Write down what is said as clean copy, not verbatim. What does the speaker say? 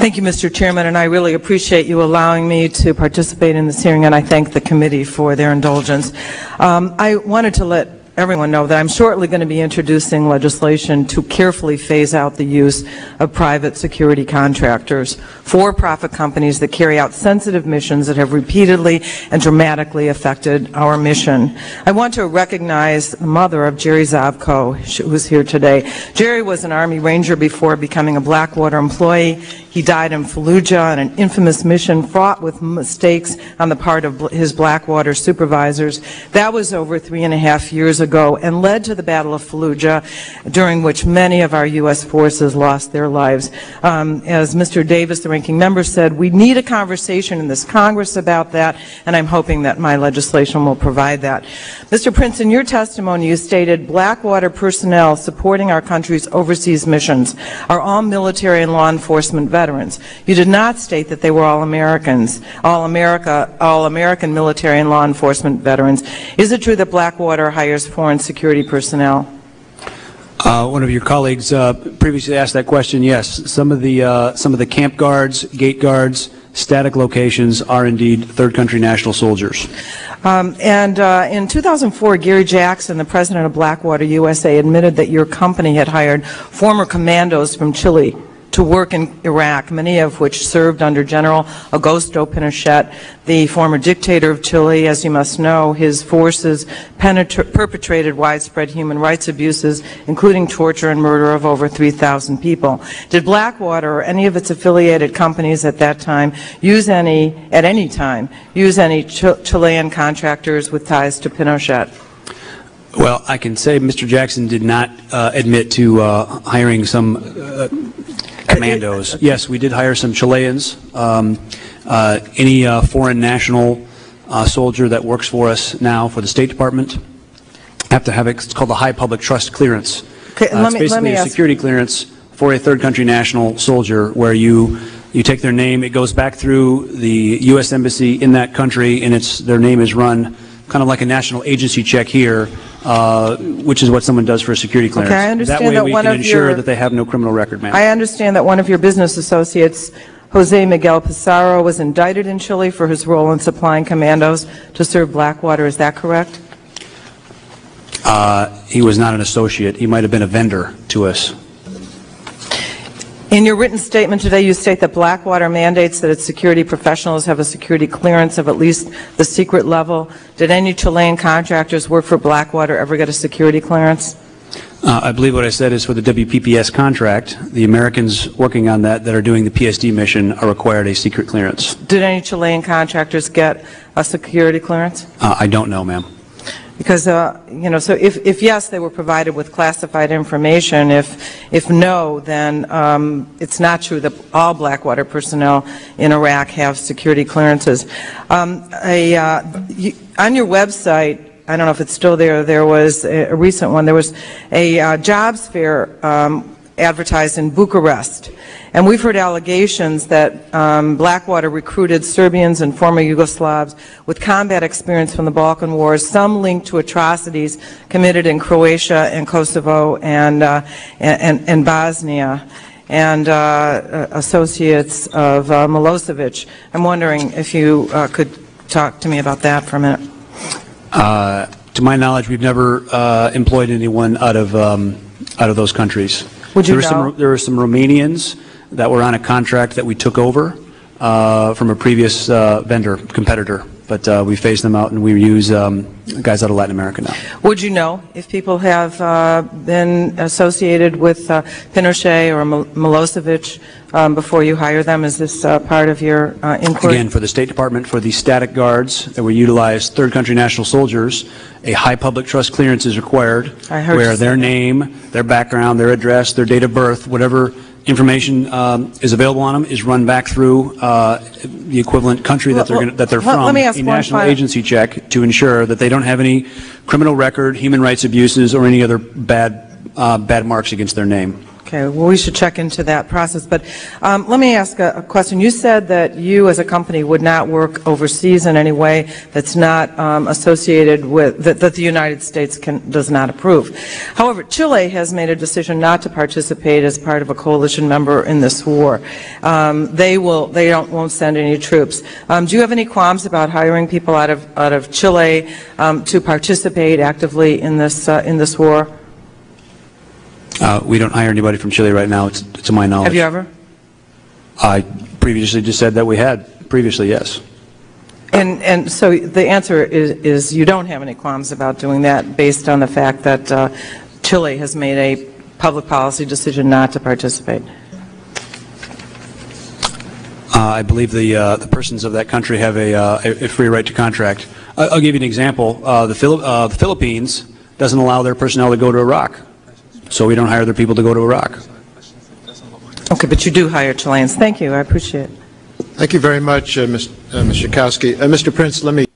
Thank you, Mr. Chairman, and I really appreciate you allowing me to participate in this hearing, and I thank the committee for their indulgence. I wanted to let everyone know that I'm shortly going to be introducing legislation to carefully phase out the use of private security contractors, for-profit companies that carry out sensitive missions that have repeatedly and dramatically affected our mission. I want to recognize the mother of Jerry Zavko, who's here today. Jerry was an Army Ranger before becoming a Blackwater employee. He died in Fallujah on an infamous mission fraught with mistakes on the part of his Blackwater supervisors. That was over 3.5 years ago and led to the Battle of Fallujah, during which many of our U.S. forces lost their lives. As Mr. Davis, the ranking member, said, we need a conversation in this Congress about that, and I'm hoping that my legislation will provide that. Mr. Prince, in your testimony, you stated Blackwater personnel supporting our country's overseas missions are all military and law enforcement veterans. You did not state that they were all Americans, all American military and law enforcement veterans. Is it true that Blackwater hires foreign security personnel? One of your colleagues previously asked that question. Yes, some of the camp guards, gate guards, static locations are indeed third country national soldiers. In 2004, Gary Jackson, the president of Blackwater USA, admitted that your company had hired former commandos from Chile to work in Iraq, many of which served under General Augusto Pinochet, the former dictator of Chile. As you must know, his forces perpetrated widespread human rights abuses, including torture and murder of over 3,000 people. Did Blackwater or any of its affiliated companies at that time use any Chilean contractors with ties to Pinochet? Well, I can say Mr. Jackson did not admit to hiring some commandos. Yes, we did hire some Chileans. Any foreign national soldier that works for us now for the State Department have to have it's called the High Public Trust Clearance. Okay, it's basically a security clearance for a third country national soldier where you take their name, it goes back through the U.S. Embassy in that country, and their name is run kind of like a national agency check here, which is what someone does for a security clearance. Okay, I understand that way that we can ensure that they have no criminal record, ma'am. I understand that one of your business associates, Jose Miguel Pizarro, was indicted in Chile for his role in supplying commandos to serve Blackwater. Is that correct? He was not an associate. He might have been a vendor to us. In your written statement today, you state that Blackwater mandates that its security professionals have a security clearance of at least the secret level. Did any Chilean contractors work for Blackwater ever get a security clearance? I believe what I said is for the WPPS contract, the Americans working on that are doing the PSD mission are required a secret clearance. Did any Chilean contractors get a security clearance? I don't know, ma'am. Because, you know, so if yes, they were provided with classified information. If no, then it's not true that all Blackwater personnel in Iraq have security clearances. On your website, I don't know if it's still there, there was a recent one, there was a jobs fair advertised in Bucharest. And we've heard allegations that Blackwater recruited Serbians and former Yugoslavs with combat experience from the Balkan Wars, some linked to atrocities committed in Croatia and Kosovo and Bosnia, and associates of Milosevic. I'm wondering if you could talk to me about that for a minute. To my knowledge, we've never employed anyone out of those countries. Would you there were some Romanians that were on a contract that we took over from a previous competitor, but we phased them out and we use guys out of Latin America now. Would you know if people have been associated with Pinochet or Milosevic before you hire them? Is this part of your inquiry? Again, for the State Department, for the static guards that were utilized, third country national soldiers, a high public trust clearance is required where their name, their background, their address, their date of birth, whatever information is available on them is run back through the equivalent country that they're from, a national agency check to ensure that they don't have any criminal record, human rights abuses, or any other bad marks against their name. Okay. Okay, well, we should check into that process. But let me ask a question. You said that you as a company would not work overseas in any way that's not associated with, that the United States does not approve. However, Chile has made a decision not to participate as part of a coalition member in this war. They won't send any troops. Do you have any qualms about hiring people out of Chile to participate actively in this war? We don't hire anybody from Chile right now, to my knowledge. Have you ever? I previously just said that we had. Previously, yes. And so the answer is you don't have any qualms about doing that based on the fact that Chile has made a public policy decision not to participate. I believe the persons of that country have a free right to contract. I'll give you an example. The Philippines doesn't allow their personnel to go to Iraq, so we don't hire their people to go to Iraq. Okay, but you do hire Chileans. Thank you. I appreciate it. Thank you very much, Ms. Schakowsky. Mr. Prince, let me